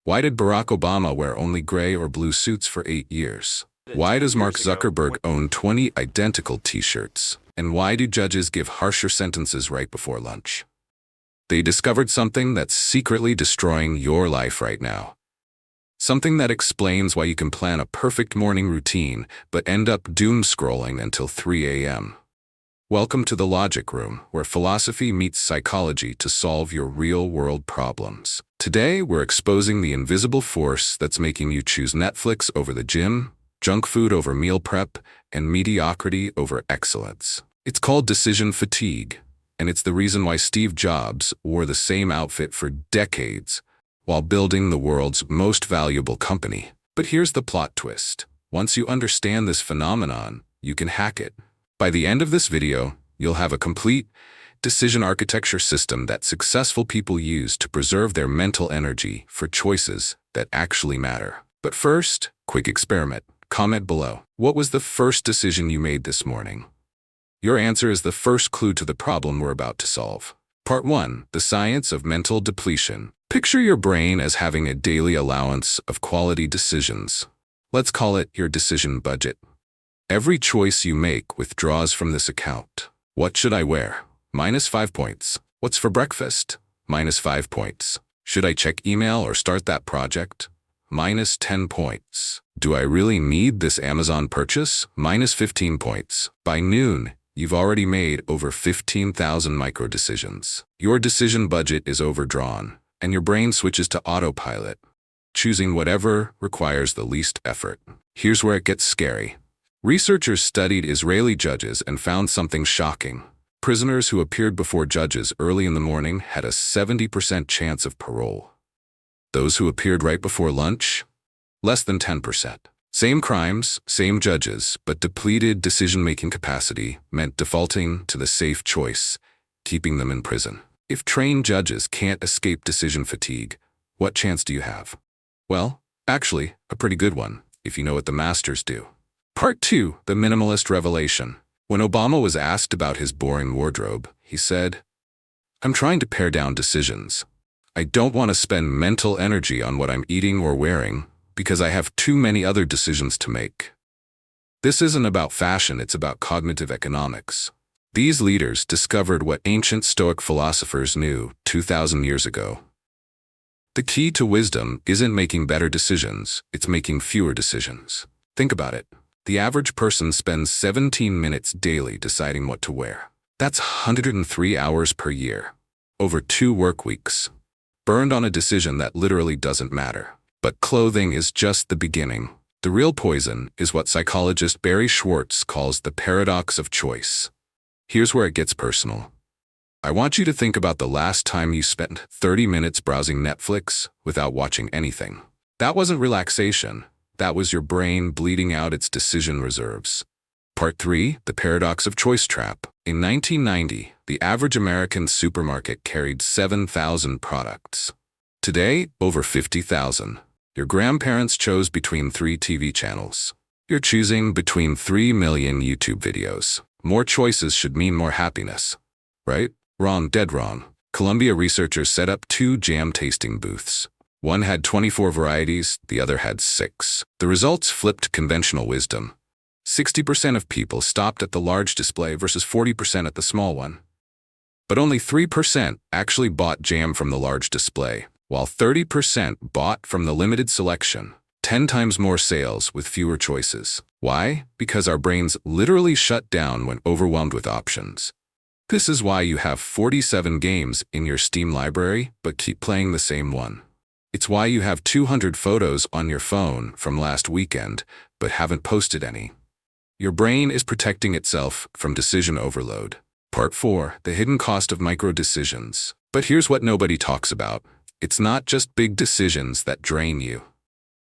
Why did Barack Obama wear only gray or blue suits for 8 years? Why does Mark Zuckerberg own 20 identical t-shirts? And why do judges give harsher sentences right before lunch? They discovered something that's secretly destroying your life right now. Something that explains why you can plan a perfect morning routine but end up doom scrolling until 3 a.m. Welcome to the Logic Room, where philosophy meets psychology to solve your real-world problems. Today, we're exposing the invisible force that's making you choose Netflix over the gym, junk food over meal prep, and mediocrity over excellence. It's called decision fatigue, and it's the reason why Steve Jobs wore the same outfit for decades while building the world's most valuable company. But here's the plot twist. Once you understand this phenomenon, you can hack it. By the end of this video, you'll have a complete decision architecture system that successful people use to preserve their mental energy for choices that actually matter. But first, quick experiment. Comment below. What was the first decision you made this morning? Your answer is the first clue to the problem we're about to solve. Part 1. The science of mental depletion. Picture your brain as having a daily allowance of quality decisions. Let's call it your decision budget. Every choice you make withdraws from this account. What should I wear? -5 points. What's for breakfast? -5 points. Should I check email or start that project? -10 points. Do I really need this Amazon purchase? -15 points. By noon, you've already made over 15,000 micro-decisions. Your decision budget is overdrawn, and your brain switches to autopilot, choosing whatever requires the least effort. Here's where it gets scary. Researchers studied Israeli judges and found something shocking. Prisoners who appeared before judges early in the morning had a 70% chance of parole. Those who appeared right before lunch? Less than 10%. Same crimes, same judges, but depleted decision-making capacity meant defaulting to the safe choice, keeping them in prison. If trained judges can't escape decision fatigue, what chance do you have? Well, actually, a pretty good one, if you know what the masters do. Part 2. The Minimalist Revelation. When Obama was asked about his boring wardrobe, he said, "I'm trying to pare down decisions. I don't want to spend mental energy on what I'm eating or wearing because I have too many other decisions to make." This isn't about fashion, it's about cognitive economics. These leaders discovered what ancient Stoic philosophers knew 2,000 years ago. The key to wisdom isn't making better decisions, it's making fewer decisions. Think about it. The average person spends 17 minutes daily deciding what to wear. That's 103 hours per year, over 2 work weeks, burned on a decision that literally doesn't matter. But clothing is just the beginning. The real poison is what psychologist Barry Schwartz calls the paradox of choice. Here's where it gets personal. I want you to think about the last time you spent 30 minutes browsing Netflix without watching anything. That wasn't relaxation. That was your brain bleeding out its decision reserves. Part 3. The Paradox of Choice Trap. In 1990, the average American supermarket carried 7,000 products. Today, over 50,000. Your grandparents chose between 3 TV channels. You're choosing between 3 million YouTube videos. More choices should mean more happiness. Right? Wrong, dead wrong. Columbia researchers set up 2 jam tasting booths. One had 24 varieties, the other had 6. The results flipped conventional wisdom. 60% of people stopped at the large display versus 40% at the small one. But only 3% actually bought jam from the large display, while 30% bought from the limited selection. 10 times more sales with fewer choices. Why? Because our brains literally shut down when overwhelmed with options. This is why you have 47 games in your Steam library, but keep playing the same one. It's why you have 200 photos on your phone from last weekend, but haven't posted any. Your brain is protecting itself from decision overload. Part 4. The Hidden Cost of Micro-Decisions. But here's what nobody talks about. It's not just big decisions that drain you.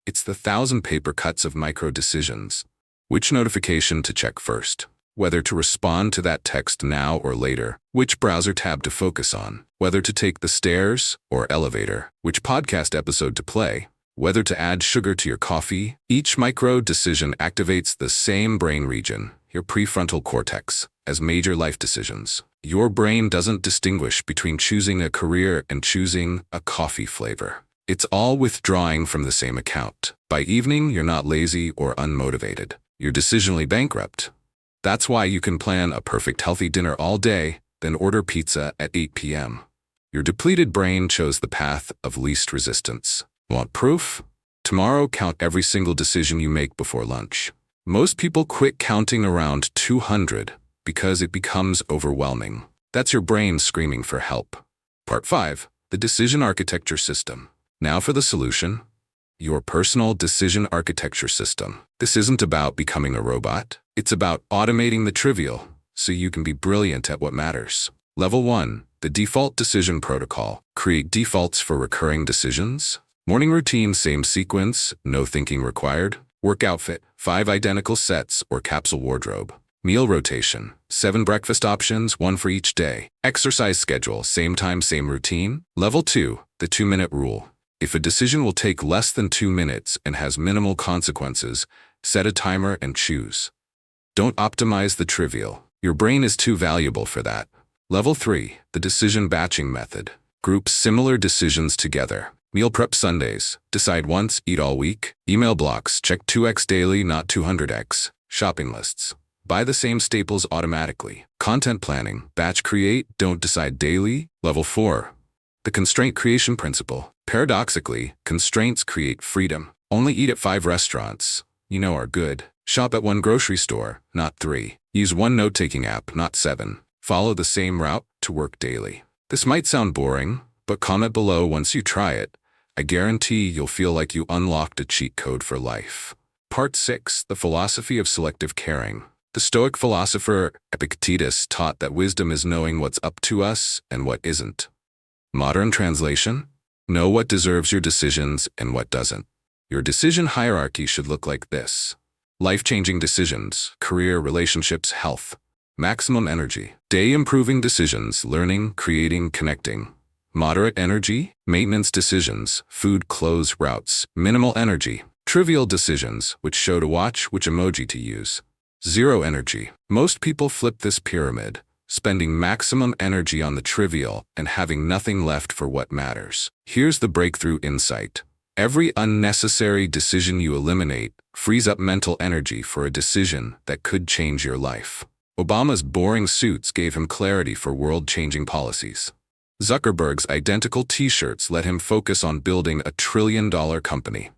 It's the 1,000 paper cuts of micro-decisions. Which notification to check first? Whether to respond to that text now or later, which browser tab to focus on, whether to take the stairs or elevator, which podcast episode to play, whether to add sugar to your coffee. Each micro-decision activates the same brain region, your prefrontal cortex, as major life decisions. Your brain doesn't distinguish between choosing a career and choosing a coffee flavor. It's all withdrawing from the same account. By evening, you're not lazy or unmotivated. You're decisionally bankrupt. That's why you can plan a perfect healthy dinner all day, then order pizza at 8 p.m. Your depleted brain chose the path of least resistance. Want proof? Tomorrow, count every single decision you make before lunch. Most people quit counting around 200 because it becomes overwhelming. That's your brain screaming for help. Part 5. The Decision Architecture System. Now for the solution. Your personal decision architecture system. This isn't about becoming a robot. It's about automating the trivial so you can be brilliant at what matters. Level 1. The Default Decision Protocol. Create defaults for recurring decisions. Morning routine, same sequence, no thinking required. Work outfit, 5 identical sets or capsule wardrobe. Meal rotation, 7 breakfast options, 1 for each day. Exercise schedule, same time, same routine. Level 2. The 2-minute rule. If a decision will take less than 2 minutes and has minimal consequences, set a timer and choose. Don't optimize the trivial. Your brain is too valuable for that. Level 3. The decision batching method. Group similar decisions together. Meal prep Sundays. Decide once, eat all week. Email blocks. Check 2x daily, not 200x. Shopping lists. Buy the same staples automatically. Content planning. Batch create, don't decide daily. Level 4. The Constraint Creation Principle. Paradoxically, constraints create freedom. Only eat at 5 restaurants you know are good. Shop at 1 grocery store, not 3. Use 1 note-taking app, not 7. Follow the same route to work daily. This might sound boring, but comment below once you try it. I guarantee you'll feel like you unlocked a cheat code for life. Part 6. The Philosophy of Selective Caring. The Stoic philosopher Epictetus taught that wisdom is knowing what's up to us and what isn't. Modern translation? Know what deserves your decisions and what doesn't. Your decision hierarchy should look like this. Life-changing decisions, career, relationships, health. Maximum energy. Day-improving decisions, learning, creating, connecting. Moderate energy, maintenance decisions, food, clothes, routes. Minimal energy. Trivial decisions, which show to watch, which emoji to use. Zero energy. Most people flip this pyramid, spending maximum energy on the trivial and having nothing left for what matters. Here's the breakthrough insight. Every unnecessary decision you eliminate frees up mental energy for a decision that could change your life. Obama's boring suits gave him clarity for world-changing policies. Zuckerberg's identical t-shirts let him focus on building a trillion-dollar company.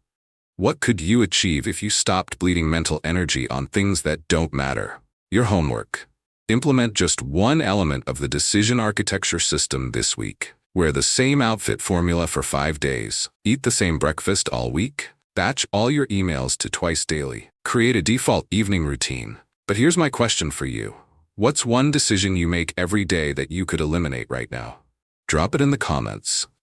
What could you achieve if you stopped bleeding mental energy on things that don't matter? Your homework. Implement just 1 element of the decision architecture system this week. Wear the same outfit formula for 5 days. Eat the same breakfast all week. Batch all your emails to twice daily. Create a default evening routine. But here's my question for you. What's 1 decision you make every day that you could eliminate right now? Drop it in the comments.